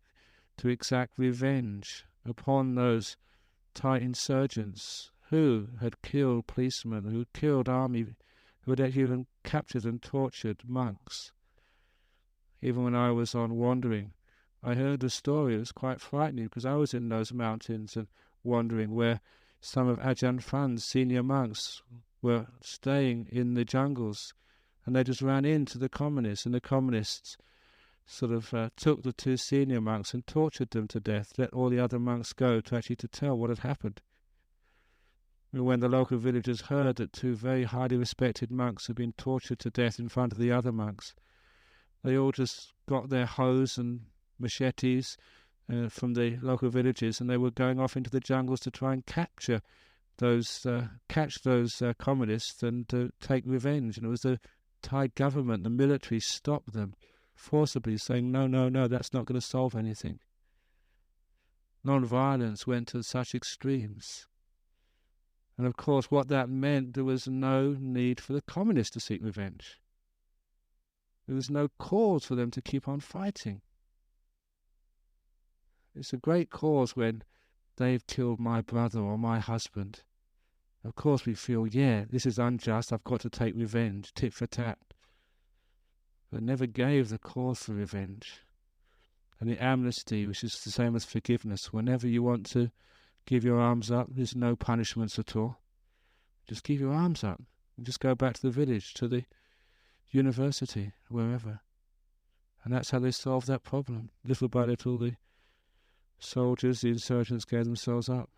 to exact revenge upon those Thai insurgents who had killed policemen, who had killed army, who had even captured and tortured monks. Even when I was on wandering, I heard a story. It was quite frightening, because I was in those mountains and wandering where some of Ajahn Brahm's senior monks were staying in the jungles, and they just ran into the communists, and the communists took the two senior monks and tortured them to death, let all the other monks go to tell what had happened. When the local villagers heard that two very highly respected monks had been tortured to death in front of the other monks, they all just got their hoes and machetes from the local villages, and they were going off into the jungles to try and catch those communists and to take revenge. And it was the Thai government, the military, stopped them forcibly, saying, no, that's not going to solve anything. Non-violence went to such extremes. And of course, what that meant, there was no need for the communists to seek revenge. There was no cause for them to keep on fighting. It's a great cause when they've killed my brother or my husband. Of course we feel, yeah, this is unjust, I've got to take revenge, tit for tat. But never gave the cause for revenge. And the amnesty, which is the same as forgiveness, whenever you want to give your arms up, there's no punishments at all. Just give your arms up and just go back to the village, to the university, wherever. And that's how they solved that problem. Little by little, the soldiers, the insurgents, gave themselves up.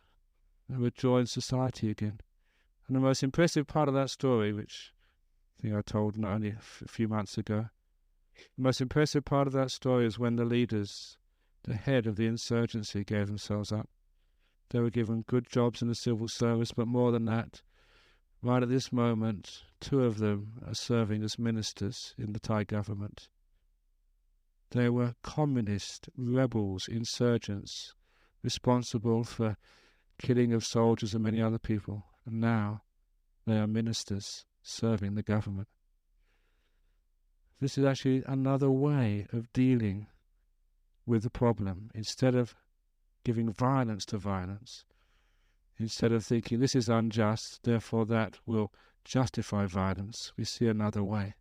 They rejoined society again. And the most impressive part of that story, which I think I told not only a few months ago, the most impressive part of that story is when the leaders, the head of the insurgency, gave themselves up. They were given good jobs in the civil service, but more than that, right at this moment, two of them are serving as ministers in the Thai government. They were communist, rebels, insurgents, responsible for killing of soldiers and many other people. And now they are ministers serving the government. This is actually another way of dealing with the problem. Instead of giving violence to violence, instead of thinking this is unjust, therefore that will justify violence, we see another way.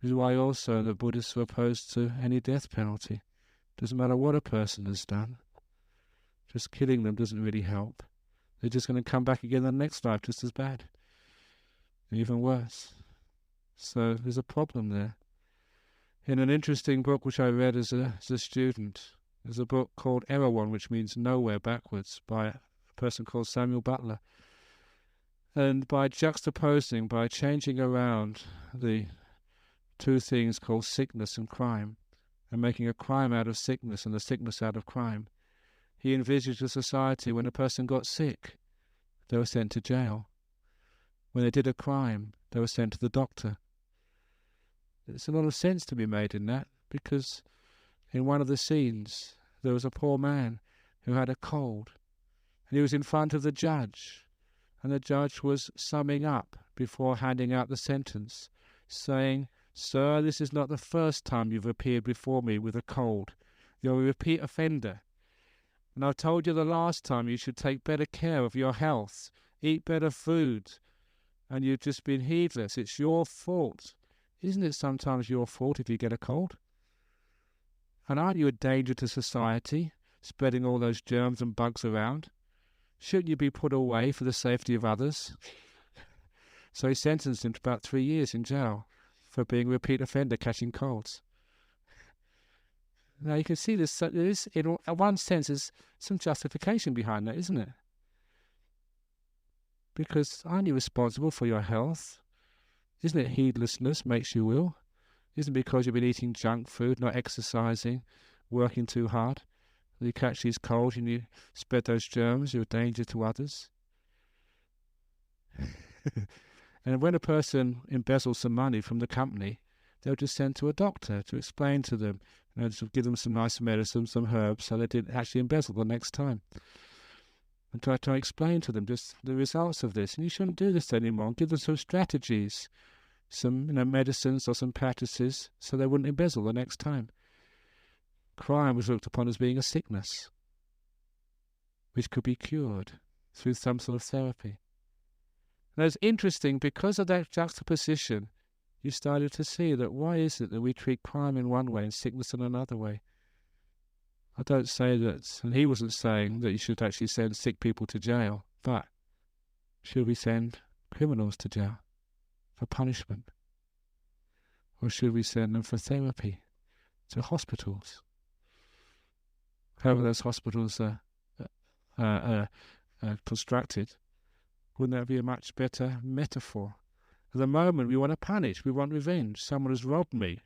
This is why also the Buddhists are opposed to any death penalty. Doesn't matter what a person has done. Just killing them doesn't really help. They're just going to come back again in the next life just as bad. Even worse. So there's a problem there. In an interesting book which I read as a student, there's a book called Erewhon, which means nowhere backwards, by a person called Samuel Butler. And by juxtaposing, by changing around the two things called sickness and crime, and making a crime out of sickness and a sickness out of crime, he envisaged a society when a person got sick, they were sent to jail. When they did a crime, they were sent to the doctor. There's a lot of sense to be made in that, because in one of the scenes there was a poor man who had a cold, and he was in front of the judge, and the judge was summing up before handing out the sentence, saying, "Sir, this is not the first time you've appeared before me with a cold. You're a repeat offender. And I've told you the last time you should take better care of your health, eat better food, and you've just been heedless. It's your fault. Isn't it sometimes your fault if you get a cold? And aren't you a danger to society, spreading all those germs and bugs around? Shouldn't you be put away for the safety of others?" So he sentenced him to about 3 years in jail for being a repeat offender, catching colds. Now you can see this, there is, in one sense, there's some justification behind that, isn't it? Because aren't you responsible for your health? Isn't it heedlessness makes you ill? Isn't it because you've been eating junk food, not exercising, working too hard, that you catch these colds and you spread those germs, you're a danger to others? And when a person embezzles some money from the company, they'll just send to a doctor to explain to them, to give them some nice medicine, some herbs, so they didn't actually embezzle the next time. And try to explain to them just the results of this. And you shouldn't do this anymore. Give them some strategies, some medicines or some practices, so they wouldn't embezzle the next time. Crime was looked upon as being a sickness, which could be cured through some sort of therapy. And it's interesting, because of that juxtaposition, you started to see that why is it that we treat crime in one way and sickness in another way? I don't say that, and he wasn't saying that you should actually send sick people to jail, but should we send criminals to jail for punishment? Or should we send them for therapy to hospitals. However those hospitals are constructed, wouldn't that be a much better metaphor? At the moment we want to punish, we want revenge. Someone has robbed me.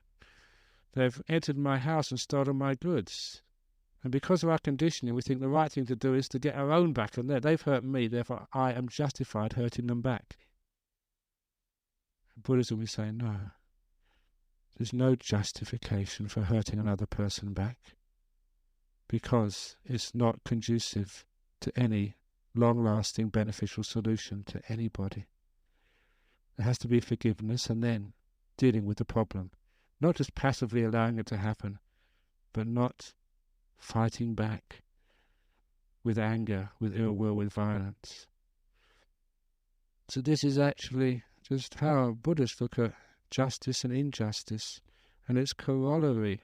They've entered my house and stolen my goods. And because of our conditioning, we think the right thing to do is to get our own back on them. They've hurt me, therefore I am justified hurting them back. In Buddhism we say no. There's no justification for hurting another person back, because it's not conducive to any long-lasting beneficial solution to anybody. There has to be forgiveness and then dealing with the problem. Not just passively allowing it to happen, but not fighting back with anger, with ill will, with violence. So this is actually just how Buddhists look at justice and injustice, and its corollary,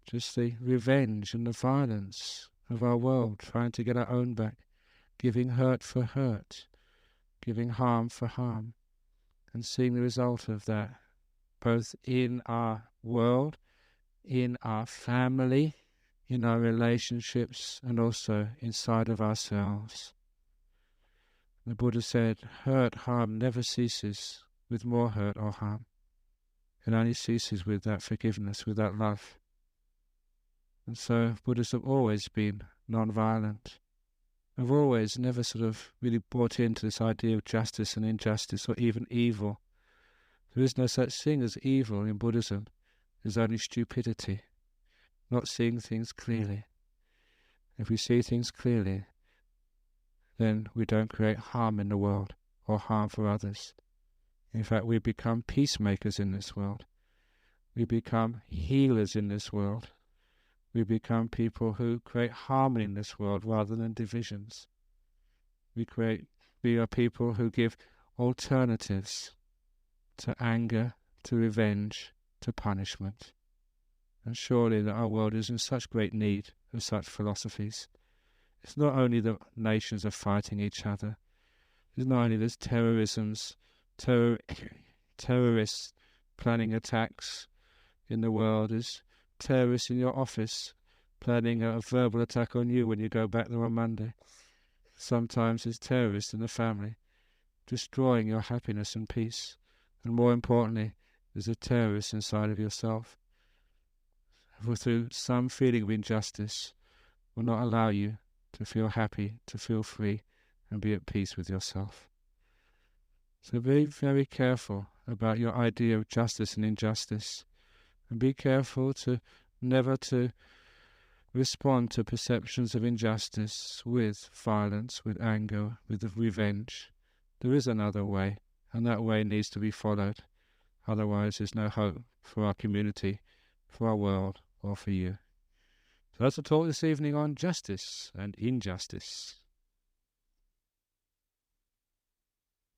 just the revenge and the violence of our world, trying to get our own back, giving hurt for hurt, giving harm for harm, and seeing the result of that, both in our world, in our family, in our relationships, and also inside of ourselves. The Buddha said, hurt, harm never ceases with more hurt or harm. It only ceases with that forgiveness, with that love. And so Buddhists have always been non-violent. Have always never sort of really bought into this idea of justice and injustice, or even evil. There is no such thing as evil in Buddhism. There's only stupidity, not seeing things clearly. If we see things clearly, then we don't create harm in the world or harm for others. In fact, we become peacemakers in this world. We become healers in this world. We become people who create harmony in this world rather than divisions. We are people who give alternatives to anger, to revenge, to punishment. And surely that our world is in such great need of such philosophies. It's not only that nations are fighting each other. It's not only there's terrorists planning attacks in the world. There's terrorists in your office planning a verbal attack on you when you go back there on Monday. Sometimes there's terrorists in the family destroying your happiness and peace. And more importantly, there's a terrorist inside of yourself who, through some feeling of injustice, will not allow you to feel happy, to feel free, and be at peace with yourself. So be very careful about your idea of justice and injustice, and be careful to never to respond to perceptions of injustice with violence, with anger, with revenge. There is another way, and that way needs to be followed. Otherwise there's no hope for our community, for our world, or for you. So that's the talk this evening on justice and injustice.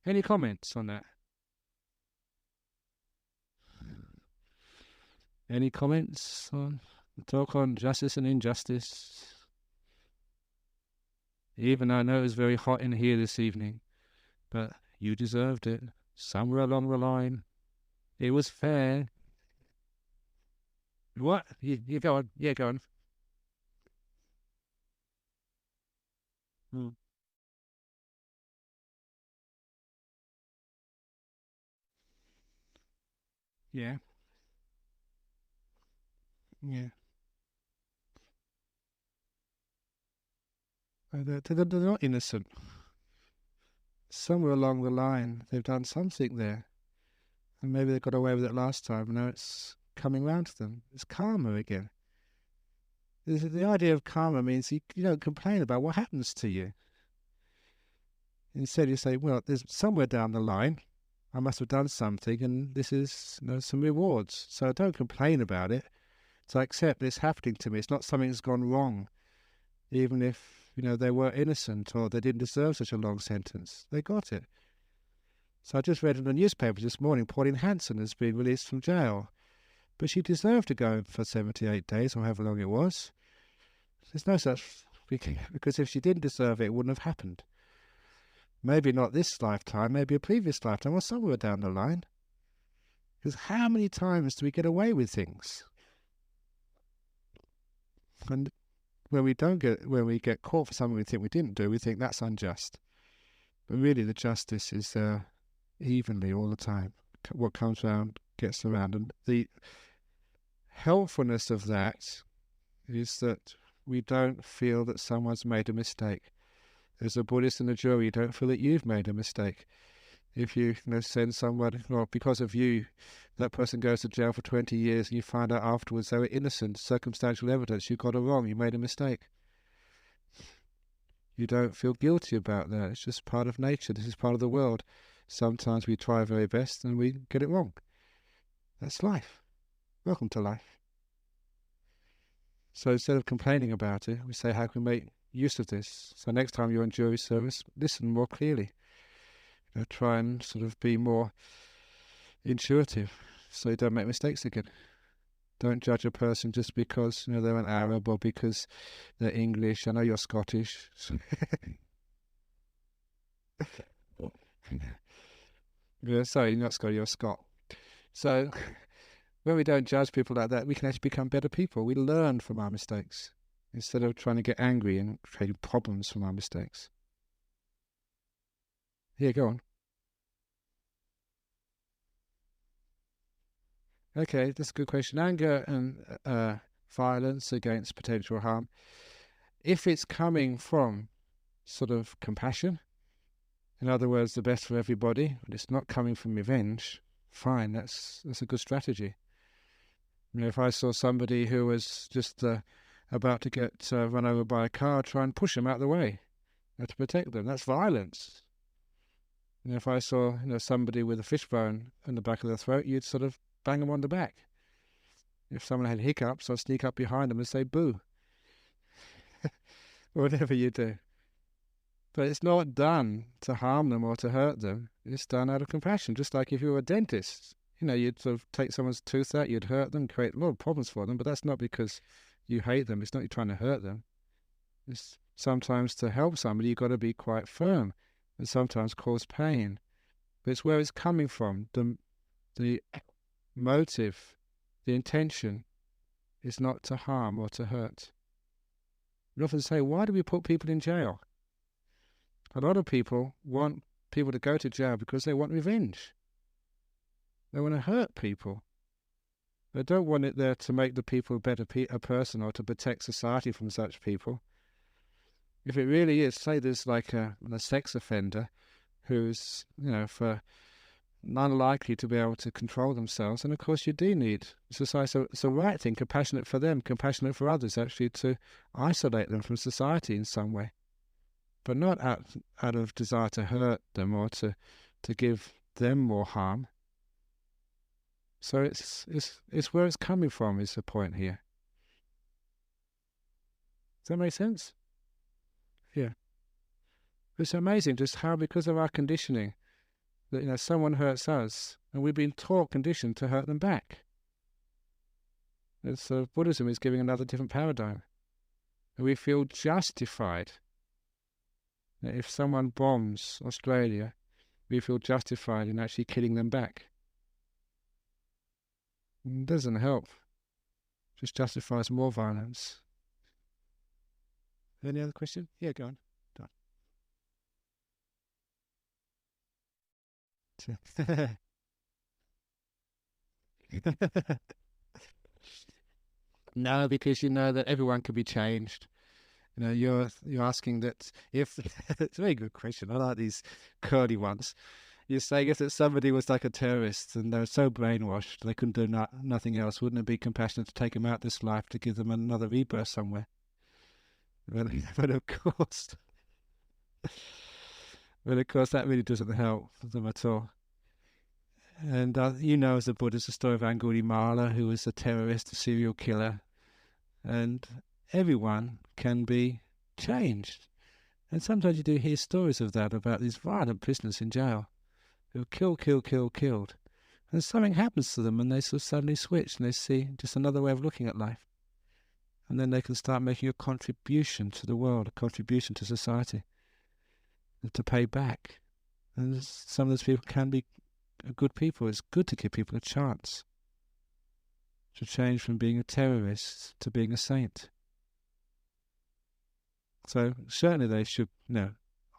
Any comments on that? Any comments on the talk on justice and injustice? Even I know it was very hot in here this evening, but you deserved it. Somewhere along the line, it was fair. What? You go on. Yeah, go on. Yeah. Yeah. They're not innocent. Somewhere along the line, they've done something there. And maybe they got away with it last time. Now it's coming round to them. It's karma again. The idea of karma means you don't complain about what happens to you. Instead you say, well, there's somewhere down the line, I must have done something, and this is some rewards. So don't complain about it. So accept it's happening to me. It's not something that's gone wrong. Even if, they were innocent or they didn't deserve such a long sentence. They got it. So I just read in the newspaper this morning, Pauline Hanson has been released from jail. But she deserved to go for 78 days or however long it was. There's no such thing, because if she didn't deserve it, it wouldn't have happened. Maybe not this lifetime, maybe a previous lifetime or somewhere down the line. Because how many times do we get away with things? And when we get caught for something we think we didn't do, we think that's unjust. But really the justice is evenly all the time. What comes around gets around. And the helpfulness of that is that we don't feel that someone's made a mistake. As a Buddhist in a jury, you don't feel that you've made a mistake. If you, send someone, or because of you, that person goes to jail for 20 years and you find out afterwards they were innocent, circumstantial evidence, you got it wrong, you made a mistake. You don't feel guilty about that. It's just part of nature. This is part of the world. Sometimes we try our very best and we get it wrong. That's life. Welcome to life. So instead of complaining about it, we say, how can we make use of this? So next time you're in jury service, listen more clearly. Try and sort of be more intuitive so you don't make mistakes again. Don't judge a person just because they're an Arab or because they're English. I know you're Scottish. Yeah, sorry, you're not Scottish, you're Scot. So when we don't judge people like that, we can actually become better people. We learn from our mistakes instead of trying to get angry and creating problems from our mistakes. Here, go on. Okay, that's a good question. Anger and violence against potential harm. If it's coming from sort of compassion, in other words, the best for everybody, but it's not coming from revenge, fine, that's a good strategy. If I saw somebody who was just about to get run over by a car, try and push them out of the way to protect them. That's violence. If I saw somebody with a fishbone in the back of their throat, you'd sort of bang them on the back. If someone had hiccups, I'd sneak up behind them and say boo. Whatever you do. But it's not done to harm them or to hurt them. It's done out of compassion. Just like if you were a dentist, you'd sort of take someone's tooth out, you'd hurt them, create a lot of problems for them, but that's not because you hate them. It's not you're trying to hurt them. It's sometimes to help somebody, you've got to be quite firm and sometimes cause pain. But it's where it's coming from. The motive, the intention is not to harm or to hurt. We often say, why do we put people in jail? A lot of people want people to go to jail because they want revenge. They want to hurt people. They don't want it there to make the people a better person or to protect society from such people. If it really is, say there's like a sex offender who's, for unlikely to be able to control themselves, and of course you do need society. So it's a right thing, compassionate for them, compassionate for others, actually to isolate them from society in some way, but not out of desire to hurt them or to give them more harm. So it's where it's coming from is the point here. Does that make sense? Yeah. It's amazing just how, because of our conditioning, that someone hurts us and we've been taught, conditioned to hurt them back. It's Buddhism is giving another different paradigm. And we feel justified. If someone bombs Australia, we feel justified in actually killing them back. It doesn't help. It just justifies more violence. Any other question? Yeah, go on. No, because you know that everyone can be changed. You're asking that if it's a very good question. I like these curly ones. You're saying if that somebody was like a terrorist and they were so brainwashed they couldn't do nothing else, wouldn't it be compassionate to take them out this life to give them another rebirth somewhere? But of course, that really doesn't help them at all. And as a Buddhist, the story of Angulimala, who was a terrorist, a serial killer, and everyone can be changed. And sometimes you do hear stories of that, about these violent prisoners in jail who killed. And something happens to them and they sort of suddenly switch and they see just another way of looking at life. And then they can start making a contribution to the world, a contribution to society, to pay back. And some of those people can be good people. It's good to give people a chance to change from being a terrorist to being a saint. So certainly they should,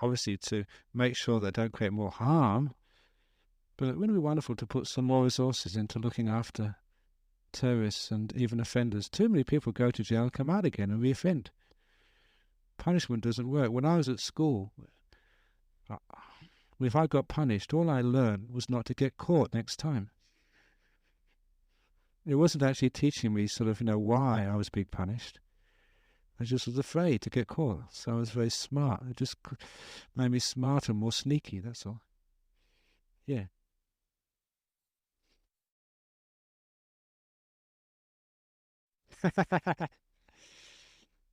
obviously to make sure they don't create more harm. But it would be wonderful to put some more resources into looking after terrorists and even offenders. Too many people go to jail, come out again and reoffend. Punishment doesn't work. When I was at school, if I got punished, all I learned was not to get caught next time. It wasn't actually teaching me why I was being punished. I just was afraid to get caught. So I was very smart. It just made me smarter, more sneaky, that's all. Yeah.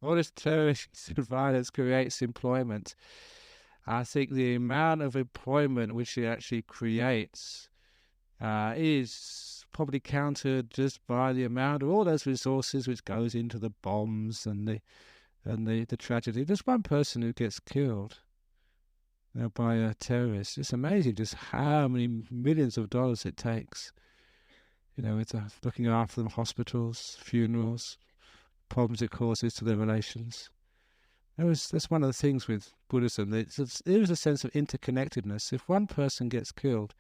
All this terrorist and violence creates employment. I think the amount of employment which it actually creates is probably countered just by the amount of all those resources which goes into the bombs and the tragedy. Just one person who gets killed by a terrorist. It's amazing just how many millions of dollars it takes. With looking after them, hospitals, funerals, problems it causes to their relations. That's one of the things with Buddhism. There is a sense of interconnectedness. If one person gets killed,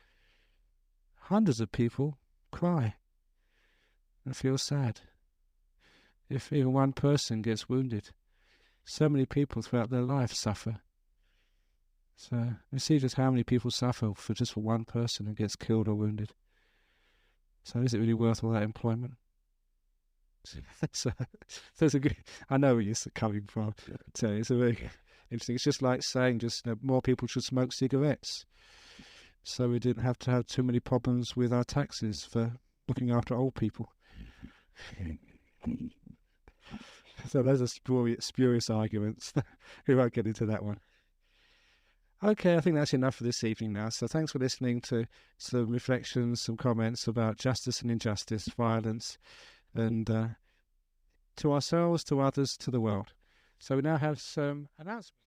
hundreds of people cry and feel sad. If even one person gets wounded, so many people throughout their life suffer. So you see just how many people suffer for one person who gets killed or wounded. So is it really worth all that employment? So there's a good. I know where you're coming from. So it's a very interesting. It's just like saying more people should smoke cigarettes, so we didn't have to have too many problems with our taxes for looking after old people. So those are spurious arguments. We won't get into that one. Okay, I think that's enough for this evening now. So thanks for listening to some reflections, some comments about justice and injustice, violence, and to ourselves, to others, to the world. So we now have some announcements.